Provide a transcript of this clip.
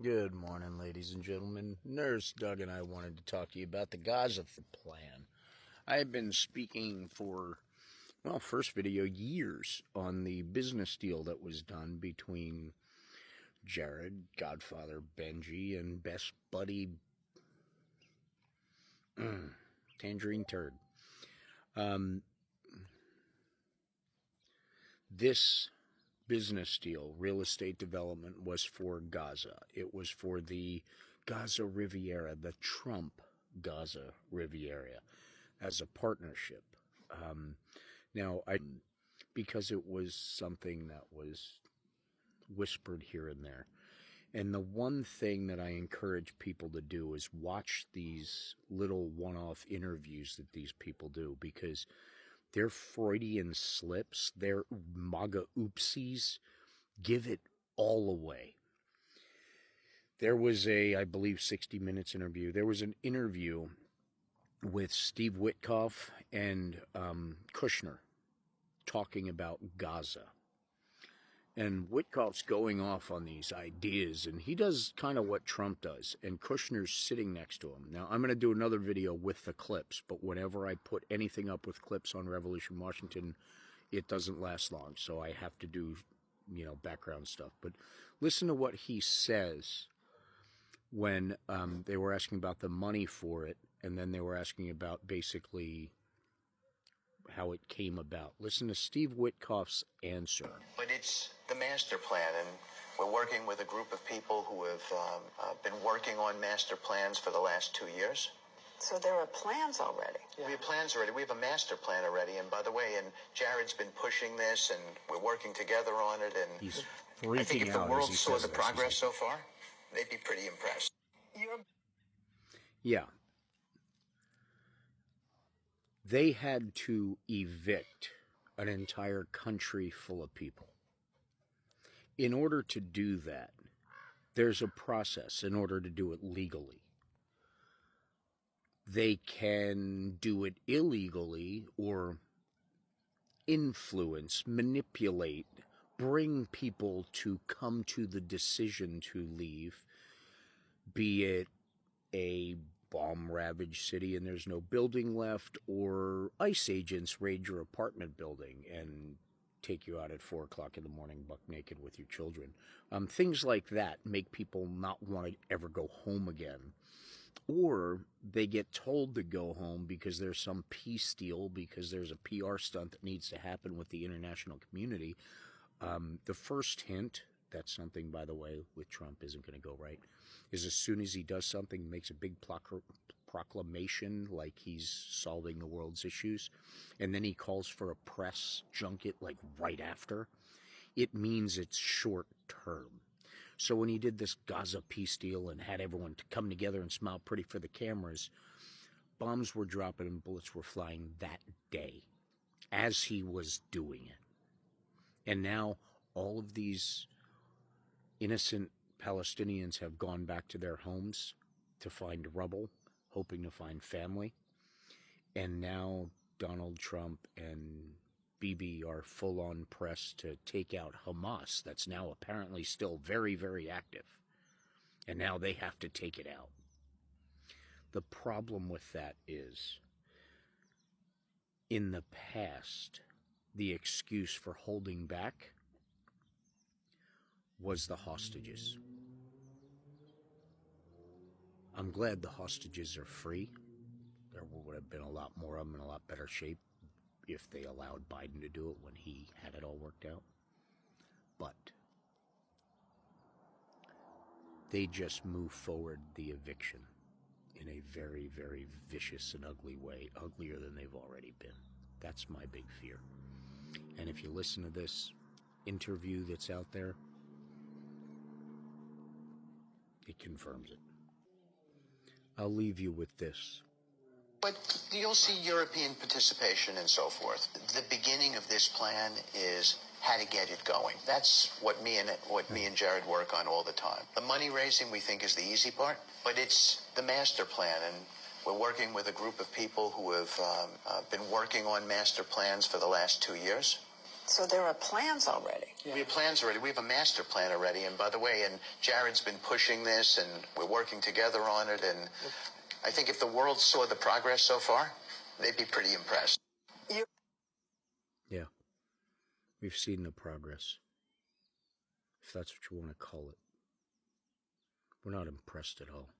Good morning, ladies and gentlemen. Nurse Doug and I wanted to talk to you about the Gaza plan. I have been speaking for, first video, years on the business deal that was done between Jared, Godfather Benji, and best buddy Tangerine Turd. This business deal, real estate development, was for Gaza. It was for the Gaza Riviera, the Trump Gaza Riviera, as a partnership. Because it was something that was whispered here and there. And the one thing that I encourage people to do is watch these little one-off interviews that these people do, because their Freudian slips, their MAGA oopsies, give it all away. There was I believe, 60 Minutes interview. There was an interview with Steve Witkoff and Kushner talking about Gaza. And Witkoff's going off on these ideas, and he does kind of what Trump does, and Kushner's sitting next to him. Now, I'm going to do another video with the clips, but whenever I put anything up with clips on Revolution Washington, it doesn't last long, so I have to do, background stuff. But listen to what he says when they were asking about the money for it, and then they were asking about basically how it came about. Listen to Steve Witkoff's answer. But it's the master plan, and we're working with a group of people who have been working on master plans for the last 2 years. So there are plans already? Yeah. We have plans already. We have a master plan already. And by the way, Jared's been pushing this, and we're working together on it. And he's freaking out. I think if the world saw the progress so far, they'd be pretty impressed. Yeah. They had to evict an entire country full of people. In order to do that, there's a process in order to do it legally. They can do it illegally or influence, manipulate, bring people to come to the decision to leave, be it a bomb-ravaged city and there's no building left, or ICE agents raid your apartment building and take you out at 4 o'clock in the morning buck naked with your children. Things like that make people not want to ever go home again. Or they get told to go home because there's some peace deal, because there's a PR stunt that needs to happen with the international community. The first hint, that's something, by the way, with Trump isn't going to go right, is as soon as he does something, makes a big proclamation like he's solving the world's issues, and then he calls for a press junket like right after, it means it's short term. So when he did this Gaza peace deal and had everyone to come together and smile pretty for the cameras, bombs were dropping and bullets were flying that day as he was doing it. And now all of these innocent Palestinians have gone back to their homes to find rubble, hoping to find family. And now Donald Trump and Bibi are full-on press to take out Hamas, that's now apparently still very, very active. And now they have to take it out. The problem with that is, in the past, the excuse for holding back was the hostages. I'm glad the hostages are free. There would have been a lot more of them in a lot better shape if they allowed Biden to do it when he had it all worked out. But they just move forward the eviction in a very, very vicious and ugly way, uglier than they've already been. That's my big fear. And if you listen to this interview that's out there, it confirms it. I'll leave you with this. But you'll see European participation and so forth. The beginning of this plan is how to get it going. That's what me and Jared work on all the time. The money raising, we think, is the easy part, but it's the master plan, and we're working with a group of people who have been working on master plans for the last 2 years. So there are plans already. We have plans already. We have a master plan already. And by the way, and Jared's been pushing this, and we're working together on it. And I think if the world saw the progress so far, they'd be pretty impressed. Yeah. We've seen the progress, if that's what you want to call it. We're not impressed at all.